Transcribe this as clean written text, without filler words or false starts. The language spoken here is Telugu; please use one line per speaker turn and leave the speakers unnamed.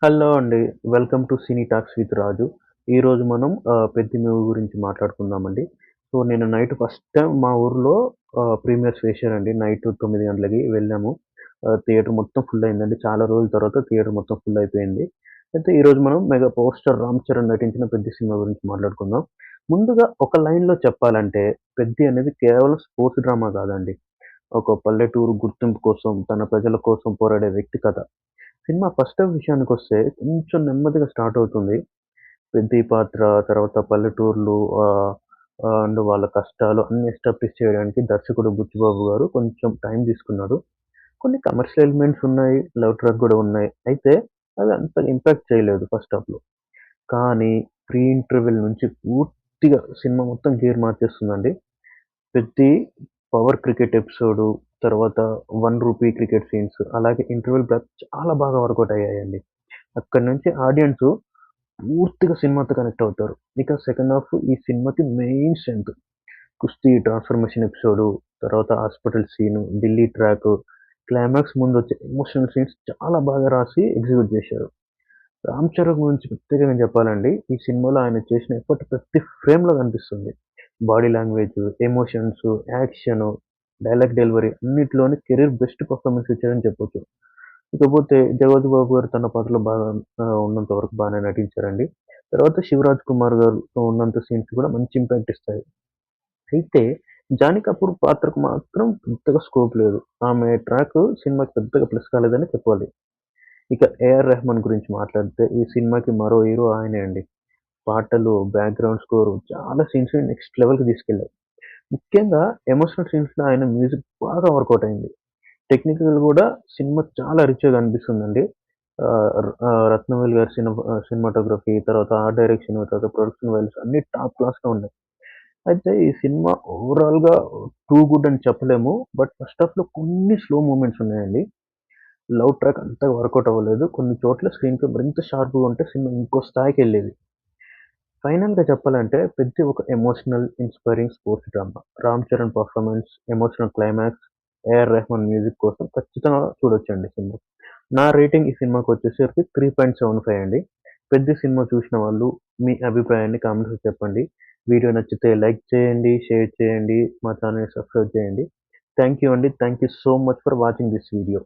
హలో అండి. Welcome to cine talks with Raju. ఈరోజు మనం 'పెద్ది' మూవీ గురించి మాట్లాడుకుందామండి. సో, నేను నైట్ ఫస్ట్ టైమ్ మా ఊర్లో ప్రీమియర్స్ వేశారండి. నైట్ 9 గంటలకి వెళ్ళాము. థియేటర్ మొత్తం ఫుల్ అయిందండి. చాలా రోజుల తర్వాత థియేటర్ మొత్తం ఫుల్ అయిపోయింది. అయితే ఈరోజు మనం mega power star 'Ram Charan' నటించిన 'పెద్ది' సినిమా గురించి మాట్లాడుకుందాం. ముందుగా ఒక లైన్‌లో చెప్పాలంటే 'పెద్ది' అనేది కేవలం స్పోర్ట్స్ డ్రామా కాదండి. ఒక పల్లెటూరు గుర్తింపు కోసం, తన ప్రజల కోసం పోరాడే వ్యక్తి కథ. సినిమా ఫస్ట్ హాఫ్ విషయానికొస్తే కొంచెం నెమ్మదిగా స్టార్ట్ అవుతుంది. పెద్ది పాత్ర, తర్వాత పల్లెటూర్లు అండ్ వాళ్ళ కష్టాలు అన్నీ ఎస్టాబ్లిష్ చేయడానికి దర్శకుడు బుచ్చిబాబు గారు కొంచెం టైం తీసుకున్నాడు. కొన్ని కమర్షియల్ ఎలిమెంట్స్ ఉన్నాయి. లవ్ ట్రాక్ గూడా ఉన్నాయి. అయితే అవి అంతగా ఇంపాక్ట్ చేయలేదు ఫస్ట్ హాఫ్‌లో. కానీ ప్రీ ఇంటర్వెల్ నుంచి పూర్తిగా సినిమా మొత్తం గేర్ మార్చేస్తుందండి. ప్రతి పవర్ క్రికెట్ ఎపిసోడు, తర్వాత 1 రూపీ క్రికెట్ సీన్స్, అలాగే ఇంటర్వెల్ బ్లాక్ చాలా బాగా వర్కౌట్ అయ్యాయండి. అక్కడి నుంచి ఆడియన్సు పూర్తిగా సినిమాతో కనెక్ట్ అవుతారు. ఇక సెకండ్ హాఫ్ ఈ సినిమాకి మెయిన్ స్ట్రెంత్. కుస్తీ ట్రాన్స్‌ఫర్మేషన్ ఎపిసోడు, తర్వాత hospital scene, Delhi track, climax ముందొచ్చే ఎమోషనల్ సీన్స్ చాలా బాగా రాసి ఎగ్జిక్యూట్ చేశారు. రామ్ చరణ్ గురించి ప్రత్యేకంగా చెప్పాలండి. ఈ సినిమాలో ఆయన చేసిన ఎఫర్ట్ ప్రతి ఫ్రేమ్‌లో కనిపిస్తుంది. Body language, emotions, action, dialogue delivery అన్నిటిలోని కెరీర్ బెస్ట్ పెర్ఫార్మన్స్ ఇచ్చారని చెప్పొచ్చు. ఇకపోతే 'జగపతి బాబు' గారు తన పాత్రలో బాగా ఉన్నంత వరకు బానే నటించారండి. తర్వాత 'శివరాజ్ కుమార్' గారితో ఉన్నంత సీన్స్ కూడా మంచి ఇంపాక్ట్ ఇస్తాయి. అయితే 'జానీ కపూర్' పాత్రకు మాత్రం పెద్దగా స్కోప్ లేదు. ఆమె ట్రాక్ సినిమాకి పెద్దగా ప్లస్ కాలేదనే చెప్పాలి. ఇక 'ఏఆర్ రెహమాన్' గురించి మాట్లాడితే ఈ సినిమాకి మరో హీరో ఆయనే అండి. పాటలు, బ్యాక్‌గ్రౌండ్ స్కోర్ చాలా సీన్స్‌ని నెక్స్ట్ లెవెల్‌కి తీసుకెళ్లాయి. ముఖ్యంగా ఎమోషనల్ సీన్స్‌లో ఆయన మ్యూజిక్ బాగా వర్కౌట్ అయింది. టెక్నికల్ గూడా సినిమా చాలా రిచ్‌గా కనిపిస్తుందండి. 'రత్నవేలు' గారి సినిమాటోగ్రఫీ, తర్వాత ఆర్ట్ డైరెక్షన్, తర్వాత ప్రొడక్షన్ వాల్యూస్ అన్నీ టాప్ క్లాస్‌లో ఉన్నాయి. అయితే ఈ సినిమా ఓవరాల్‌గా టూ గుడ్ అని చెప్పలేము. బట్ ఫస్ట్ హాఫ్‌లో కొన్ని స్లో మూవ్‌మెంట్స్ ఉన్నాయండి. లవ్ ట్రాక్ అంతగా వర్కౌట్ అవ్వలేదు. కొన్ని చోట్ల స్క్రీన్ ప్లే మరింత షార్ప్‌గా ఉంటే సినిమా ఇంకో స్థాయికెళ్ళేది. ఫైనల్‌గా చెప్పాలంటే 'పెద్ది' ఒక emotional, inspiring sports drama. 'Ram Charan' performance, emotional climax, A R Rahman music కోసం ఖచ్చితంగా చూడొచ్చండి సినిమా. నా రేటింగ్ ఈ సినిమాకొచ్చేసరికి 3.75 అండి. 'పెద్ది' సినిమా చూసిన వాళ్ళు మీ అభిప్రాయాన్ని కామెంట్స్‌లో చెప్పండి. వీడియో నచ్చితే లైక్ చేయండి, షేర్ చేయండి, మా ఛానెల్‌ని సబ్స్క్రైబ్ చేయండి. థాంక్ యూ అండి. Thank you so much for watching this video.